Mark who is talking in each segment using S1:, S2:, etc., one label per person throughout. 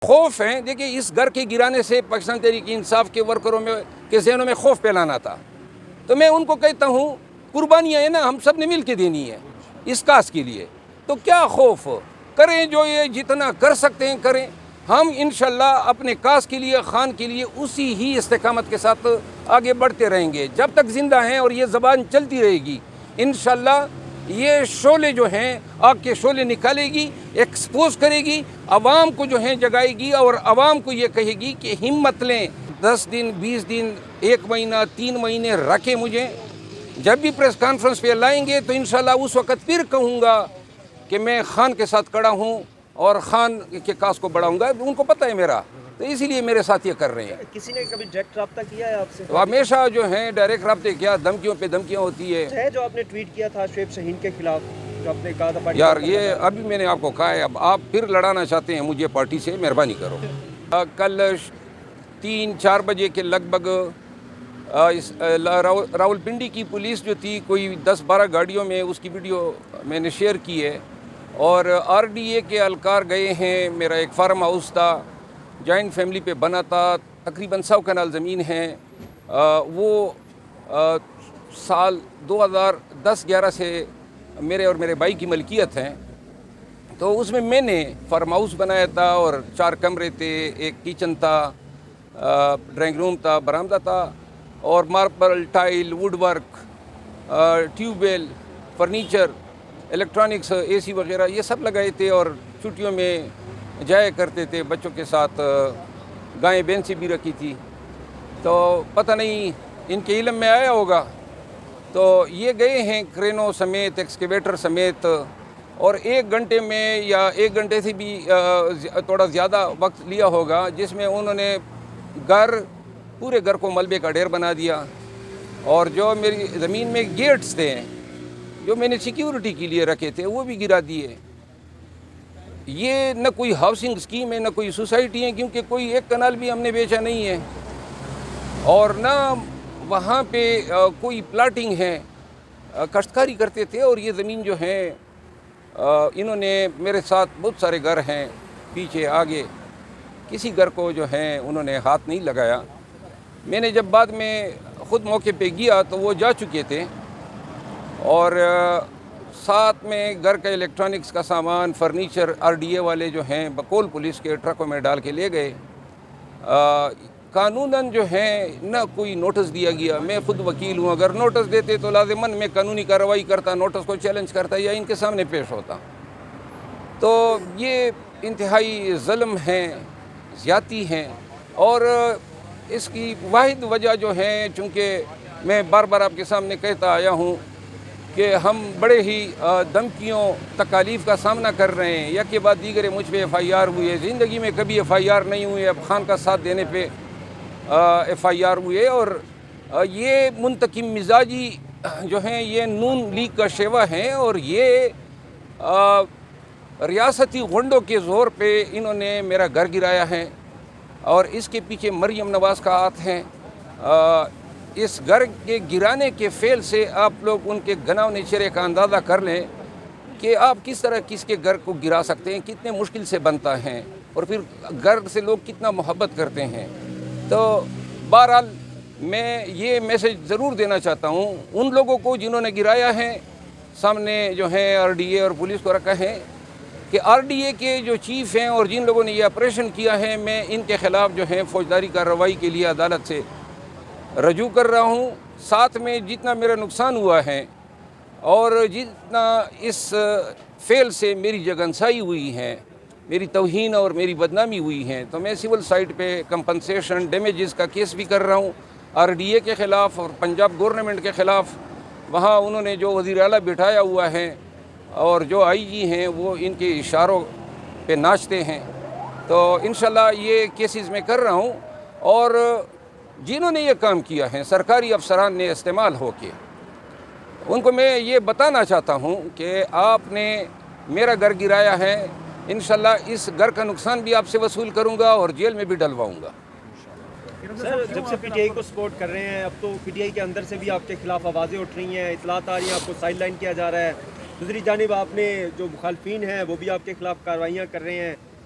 S1: خوف ہیں. دیکھیے اس گھر کے گرانے سے پاکستان تحریک انصاف کے ورکروں میں کے ذہنوں میں خوف پھیلانا تھا. تو میں ان کو کہتا ہوں قربانیاں ہیں نا, ہم سب نے مل کے دینی ہے اس کاز کے لیے. تو کیا خوف کریں, جو یہ جتنا کر سکتے ہیں کریں. ہم انشاءاللہ اپنے کاز کے لیے, خان کے لیے اسی ہی استقامت کے ساتھ آگے بڑھتے رہیں گے جب تک زندہ ہیں, اور یہ زبان چلتی رہے گی. انشاءاللہ یہ شعلے جو ہیں, آگ کے شعلے نکالے گی, ایکسپوز کرے گی, عوام کو جو ہیں جگائے گی, اور عوام کو یہ کہے گی کہ ہمت لیں. 10 دن 20 دن 1 مہینہ 3 مہینے رکھے مجھے, جب بھی پریس کانفرنس پہ لائیں گے تو انشاءاللہ اس وقت پھر کہوں گا کہ میں خان کے ساتھ کھڑا ہوں اور خان کے کاز کو بڑھاؤں گا. ان کو پتہ ہے میرا, تو اسی لیے میرے ساتھ یہ کر رہے ہیں.
S2: کسی نے کبھی ڈائریکٹ رابطہ کیا ہے آپ سے؟
S1: ہمیشہ جو ہیں ڈائریکٹ رابطے کیا, دھمکیوں پہ دھمکیاں ہوتی ہے.
S2: جو آپ نے ٹویٹ کیا تھا شعیب شاہین کے خلاف, جو آپ نے کہا تھا
S1: یار یہ ابھی میں نے آپ کو کہا ہے, اب آپ پھر لڑانا چاہتے ہیں مجھے پارٹی سے, مہربانی کرو. کل 3-4 بجے کے لگ بھگ راول پنڈی کی پولیس جو تھی, کوئی 10-12 گاڑیوں میں, اس کی ویڈیو میں نے شیئر کی ہے. اور آر ڈی اے کے اہلکار گئے ہیں. میرا ایک فارم ہاؤس تھا, جوائنٹ فیملی پہ بنا تھا, تقریباً 100 کنال زمین ہے. وہ سال 2010-11 سے میرے اور میرے بھائی کی ملکیت ہیں. تو اس میں نے فارم ہاؤس بنایا تھا, اور 4 کمرے تھے, ایک کچن تھا, ڈرائنگ روم تھا, برآمدہ تھا, اور marble, tile, wood work, tube well, furniture, electronics, A C وغیرہ یہ سب لگائے تھے. اور چھٹیوں میں جایا کرتے تھے بچوں کے ساتھ. گائیں بھینسیں بھی رکھی تھی. تو پتہ نہیں ان کے علم میں آیا ہوگا, تو یہ گئے ہیں کرینوں سمیت, ایکسکیویٹر سمیت, اور 1 گھنٹے میں یا 1 گھنٹے سے بھی تھوڑا زیادہ وقت لیا ہوگا, جس میں انہوں نے پورے گھر کو ملبے کا ڈھیر بنا دیا. اور جو میری زمین میں گیٹس تھے جو میں نے سیکیورٹی کے لیے رکھے تھے, وہ بھی گرا دیے. یہ نہ کوئی ہاؤسنگ اسکیم ہے, نہ کوئی سوسائٹی ہے, کیونکہ کوئی 1 کنال بھی ہم نے بیچا نہیں ہے, اور نہ وہاں پہ کوئی پلاٹنگ ہے. کاشتکاری کرتے تھے. اور یہ زمین جو ہے انہوں نے میرے ساتھ, بہت سارے گھر ہیں پیچھے آگے, کسی گھر کو جو ہے انہوں نے ہاتھ نہیں لگایا. میں نے جب بعد میں خود موقع پہ گیا تو وہ جا چکے تھے, اور ساتھ میں گھر کا الیکٹرانکس کا سامان, فرنیچر, آر ڈی اے والے جو ہیں بقول پولیس کے ٹرکوں میں ڈال کے لے گئے. قانوناً جو ہے نہ کوئی نوٹس دیا گیا. میں خود وکیل ہوں, اگر نوٹس دیتے تو لازماً میں قانونی کارروائی کرتا, نوٹس کو چیلنج کرتا یا ان کے سامنے پیش ہوتا. تو یہ انتہائی ظلم ہیں, زیادتی ہیں. اور اس کی واحد وجہ جو ہے, چونکہ میں بار بار آپ کے سامنے کہتا آیا ہوں کہ ہم بڑے ہی دھمکیوں, تکالیف کا سامنا کر رہے ہیں. یک کے بعد دیگر مجھ پہ ایف آئی آر ہوئے. زندگی میں کبھی ایف آئی آر نہیں ہوئی, اب خان کا ساتھ دینے پہ ایف آئی آر ہوئے. اور یہ منتقم مزاجی جو ہیں یہ نون لیگ کا شیوا ہیں, اور یہ ریاستی غنڈوں کے زور پہ انہوں نے میرا گھر گرایا ہے, اور اس کے پیچھے مریم نواز کا ہاتھ ہے. اس گھر کے گرانے کے فعل سے آپ لوگ ان کے گناونے چہرے کا اندازہ کر لیں کہ آپ کس طرح کس کے گھر کو گرا سکتے ہیں, کتنے مشکل سے بنتا ہے, اور پھر گھر سے لوگ کتنا محبت کرتے ہیں. تو بہرحال میں یہ میسج ضرور دینا چاہتا ہوں ان لوگوں کو جنہوں نے گرایا ہے. سامنے جو ہیں آر ڈی اے اور پولیس کو رکھا ہے کہ آر ڈی اے کے جو چیف ہیں اور جن لوگوں نے یہ آپریشن کیا ہے, میں ان کے خلاف جو ہے فوجداری کارروائی کے لیے عدالت سے رجوع کر رہا ہوں. ساتھ میں جتنا میرا نقصان ہوا ہے اور جتنا اس فعل سے میری جگنسائی ہوئی ہے, میری توہین اور میری بدنامی ہوئی ہے, تو میں سول سائٹ پہ کمپنسیشن ڈیمیجز کا کیس بھی کر رہا ہوں آر ڈی اے کے خلاف اور پنجاب گورنمنٹ کے خلاف. وہاں انہوں نے جو وزیر اعلیٰ بٹھایا ہوا ہے اور جو آئی جی ہیں وہ ان کے اشاروں پہ ناچتے ہیں. تو انشاءاللہ یہ کیسز میں کر رہا ہوں, اور جنہوں نے یہ کام کیا ہے سرکاری افسران نے استعمال ہو کے, ان کو میں یہ بتانا چاہتا ہوں کہ آپ نے میرا گھر گرایا ہے, انشاءاللہ اس گھر کا نقصان بھی آپ سے وصول کروں گا اور جیل میں بھی ڈلواؤں گا.
S2: سر جب سے پی ٹی آئی کو سپورٹ کر رہے ہیں, اب تو پی ٹی آئی کے اندر سے بھی آپ کے خلاف آوازیں اٹھ رہی ہیں, اطلاعات آ رہی ہیں, آپ کو سائڈ لائن کیا جا رہا ہے. دوسری جانب آپ نے جو مخالفین ہیں وہ بھی آپ کے خلاف کارروائیاں کر رہے ہیں.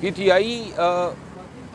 S1: PTI